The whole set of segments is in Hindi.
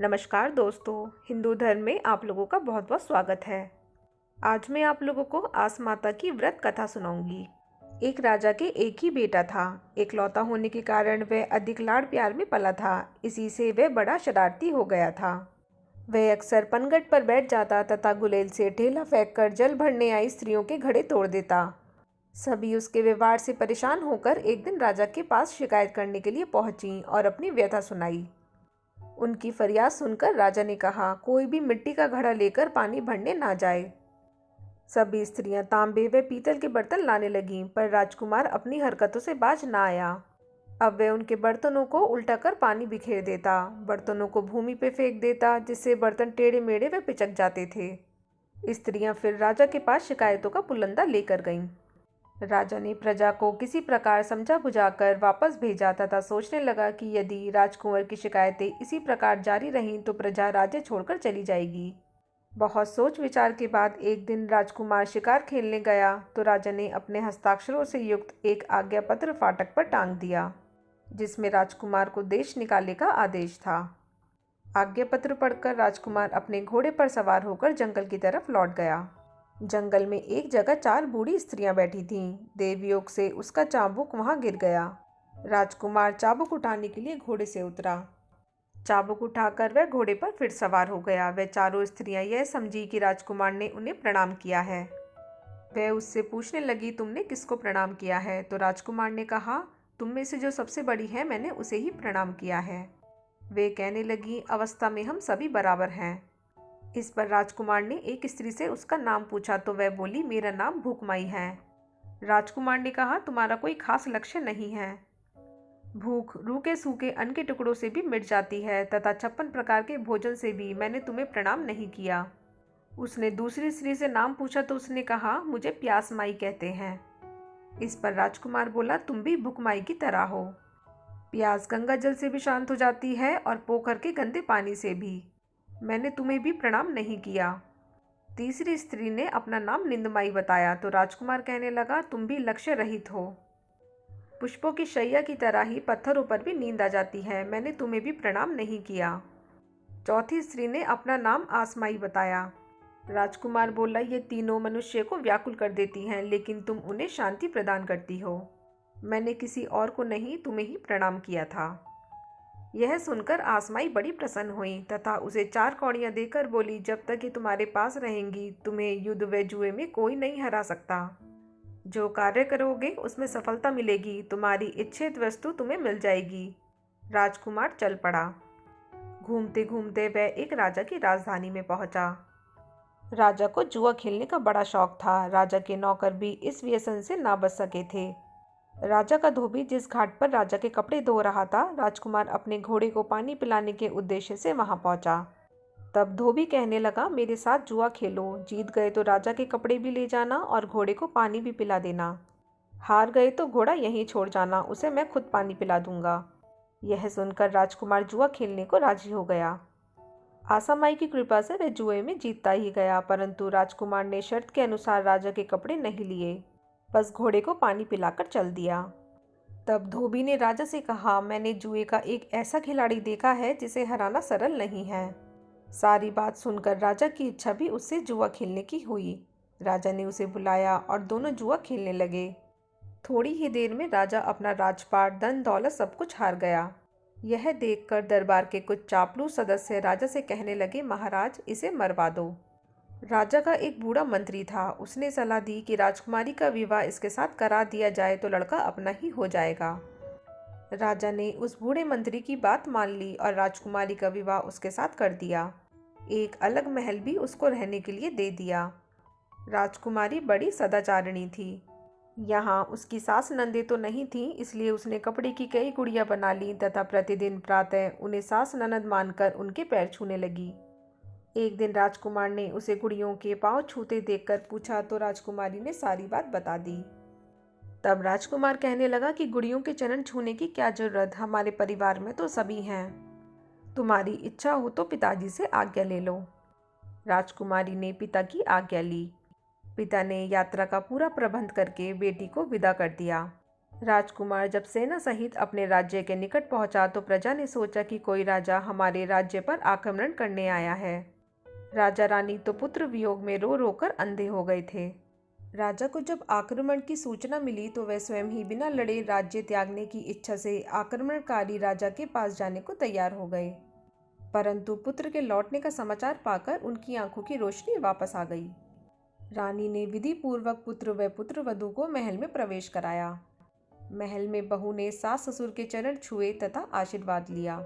नमस्कार दोस्तों, हिंदू धर्म में आप लोगों का बहुत बहुत स्वागत है। आज मैं आप लोगों को आस माता की व्रत कथा सुनाऊंगी। एक राजा के एक ही बेटा था। एकलौता होने के कारण वह अधिक लाड़ प्यार में पला था। इसी से वह बड़ा शरारती हो गया था। वह अक्सर पनघट पर बैठ जाता तथा गुलेल से ढेला फेंककर जल भरने आई स्त्रियों के घड़े तोड़ देता। सभी उसके व्यवहार से परेशान होकर एक दिन राजा के पास शिकायत करने के लिए पहुंची और अपनी व्यथा सुनाई। उनकी फरियाद सुनकर राजा ने कहा, कोई भी मिट्टी का घड़ा लेकर पानी भरने ना जाए। सभी स्त्रियां तांबे व पीतल के बर्तन लाने लगीं, पर राजकुमार अपनी हरकतों से बाज ना आया। अब वह उनके बर्तनों को उल्टा कर पानी बिखेर देता, बर्तनों को भूमि पे फेंक देता, जिससे बर्तन टेढ़े मेढ़े व पिचक जाते थे। स्त्रियां फिर राजा के पास शिकायतों का पुलंदा लेकर गईं। राजा ने प्रजा को किसी प्रकार समझा बुझाकर वापस भेजा तथा सोचने लगा कि यदि राजकुंवर की शिकायतें इसी प्रकार जारी रहीं तो प्रजा राज्य छोड़कर चली जाएगी। बहुत सोच विचार के बाद एक दिन राजकुमार शिकार खेलने गया तो राजा ने अपने हस्ताक्षरों से युक्त एक आज्ञा पत्र फाटक पर टांग दिया, जिसमें राजकुमार को देश निकालने का आदेश था। आज्ञा पत्र पढ़कर राजकुमार अपने घोड़े पर सवार होकर जंगल की तरफ लौट गया। जंगल में एक जगह 4 बूढ़ी स्त्रियां बैठी थीं। देवयोग से उसका चाबुक वहां गिर गया। राजकुमार चाबुक उठाने के लिए घोड़े से उतरा। चाबुक उठाकर वह घोड़े पर फिर सवार हो गया। वह चारों स्त्रियां यह समझी कि राजकुमार ने उन्हें प्रणाम किया है। वह उससे पूछने लगी, तुमने किसको प्रणाम किया है? तो राजकुमार ने कहा, तुम में से जो सबसे बड़ी है मैंने उसे ही प्रणाम किया है। वे कहने लगी, अवस्था में हम सभी बराबर हैं। इस पर राजकुमार ने एक स्त्री से उसका नाम पूछा तो वह बोली, मेरा नाम भूखमाई है। राजकुमार ने कहा, तुम्हारा कोई खास लक्ष्य नहीं है। भूख रूखे सूखे अन्न के टुकड़ों से भी मिट जाती है तथा 56 प्रकार के भोजन से भी मैंने तुम्हें प्रणाम नहीं किया। उसने दूसरी स्त्री से नाम पूछा तो उसने कहा, मुझे प्यास माई कहते हैं। इस पर राजकुमार बोला, तुम भी भूखमाई की तरह हो। प्यास गंगा जल से भी शांत हो जाती है और पोखर के गंदे पानी से भी। मैंने तुम्हें भी प्रणाम नहीं किया। तीसरी स्त्री ने अपना नाम निंदमाई बताया तो राजकुमार कहने लगा, तुम भी लक्ष्य रहित हो। पुष्पों की शैया की तरह ही पत्थरों पर भी नींद आ जाती है। मैंने तुम्हें भी प्रणाम नहीं किया। चौथी स्त्री ने अपना नाम आसमाई बताया। राजकुमार बोला, ये तीनों मनुष्य को व्याकुल कर देती हैं, लेकिन तुम उन्हें शांति प्रदान करती हो। मैंने किसी और को नहीं, तुम्हें ही प्रणाम किया था। यह सुनकर आसमाई बड़ी प्रसन्न हुई तथा उसे 4 कौड़ियां देकर बोली, जब तक ये तुम्हारे पास रहेंगी तुम्हें युद्ध व जुए में कोई नहीं हरा सकता। जो कार्य करोगे उसमें सफलता मिलेगी, तुम्हारी इच्छित वस्तु तुम्हें मिल जाएगी। राजकुमार चल पड़ा। घूमते घूमते वह एक राजा की राजधानी में पहुंचा। राजा को जुआ खेलने का बड़ा शौक था। राजा के नौकर भी इस व्यसन से ना बच सके थे। राजा का धोबी जिस घाट पर राजा के कपड़े धो रहा था, राजकुमार अपने घोड़े को पानी पिलाने के उद्देश्य से वहां पहुंचा। तब धोबी कहने लगा, मेरे साथ जुआ खेलो, जीत गए तो राजा के कपड़े भी ले जाना और घोड़े को पानी भी पिला देना। हार गए तो घोड़ा यहीं छोड़ जाना, उसे मैं खुद पानी पिला दूंगा। यह सुनकर राजकुमार जुआ खेलने को राजी हो गया। आसामाई की कृपा से वह जुए में जीतता ही गया, परंतु राजकुमार ने शर्त के अनुसार राजा के कपड़े नहीं लिए, बस घोड़े को पानी पिलाकर चल दिया। तब धोबी ने राजा से कहा, मैंने जुए का एक ऐसा खिलाड़ी देखा है जिसे हराना सरल नहीं है। सारी बात सुनकर राजा की इच्छा भी उससे जुआ खेलने की हुई। राजा ने उसे बुलाया और दोनों जुआ खेलने लगे। थोड़ी ही देर में राजा अपना राजपाट, धन दौलत सब कुछ हार गया। यह देखकर दरबार के कुछ चापलूस सदस्य राजा से कहने लगे, महाराज इसे मरवा दो। राजा का एक बूढ़ा मंत्री था। उसने सलाह दी कि राजकुमारी का विवाह इसके साथ करा दिया जाए तो लड़का अपना ही हो जाएगा। राजा ने उस बूढ़े मंत्री की बात मान ली और राजकुमारी का विवाह उसके साथ कर दिया। एक अलग महल भी उसको रहने के लिए दे दिया। राजकुमारी बड़ी सदाचारिणी थी। यहाँ उसकी सास नंदे तो नहीं थी, इसलिए उसने कपड़े की कई गुड़ियाँ बना ली तथा प्रतिदिन प्रातः उन्हें सास ननद मानकर उनके पैर छूने लगी। एक दिन राजकुमार ने उसे गुड़ियों के पांव छूते देखकर पूछा तो राजकुमारी ने सारी बात बता दी। तब राजकुमार कहने लगा कि गुड़ियों के चरण छूने की क्या जरूरत, हमारे परिवार में तो सभी हैं। तुम्हारी इच्छा हो तो पिताजी से आज्ञा ले लो। राजकुमारी ने पिता की आज्ञा ली। पिता ने यात्रा का पूरा प्रबंध करके बेटी को विदा कर दिया। राजकुमार जब सेना सहित अपने राज्य के निकट पहुंचा तो प्रजा ने सोचा कि कोई राजा हमारे राज्य पर आक्रमण करने आया है। राजा रानी तो पुत्र वियोग में रो रो कर अंधे हो गए थे। राजा को जब आक्रमण की सूचना मिली तो वह स्वयं ही बिना लड़े राज्य त्यागने की इच्छा से आक्रमणकारी राजा के पास जाने को तैयार हो गए। परंतु पुत्र के लौटने का समाचार पाकर उनकी आंखों की रोशनी वापस आ गई। रानी ने विधि पूर्वक पुत्र व पुत्रवधू को महल में प्रवेश कराया। महल में बहू ने सास ससुर के चरण छुए तथा आशीर्वाद लिया।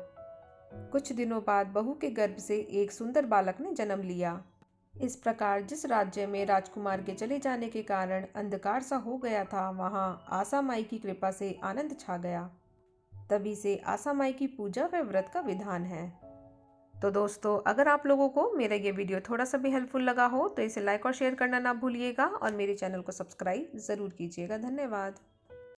कुछ दिनों बाद बहू के गर्भ से एक सुंदर बालक ने जन्म लिया। इस प्रकार जिस राज्य में राजकुमार के चले जाने के कारण अंधकार सा हो गया था, वहां आसा माई की कृपा से आनंद छा गया। तभी से आसा माई की पूजा व व्रत का विधान है। तो दोस्तों, अगर आप लोगों को मेरा ये वीडियो थोड़ा सा भी हेल्पफुल लगा हो तो इसे लाइक और शेयर करना ना भूलिएगा और मेरे चैनल को सब्सक्राइब ज़रूर कीजिएगा। धन्यवाद।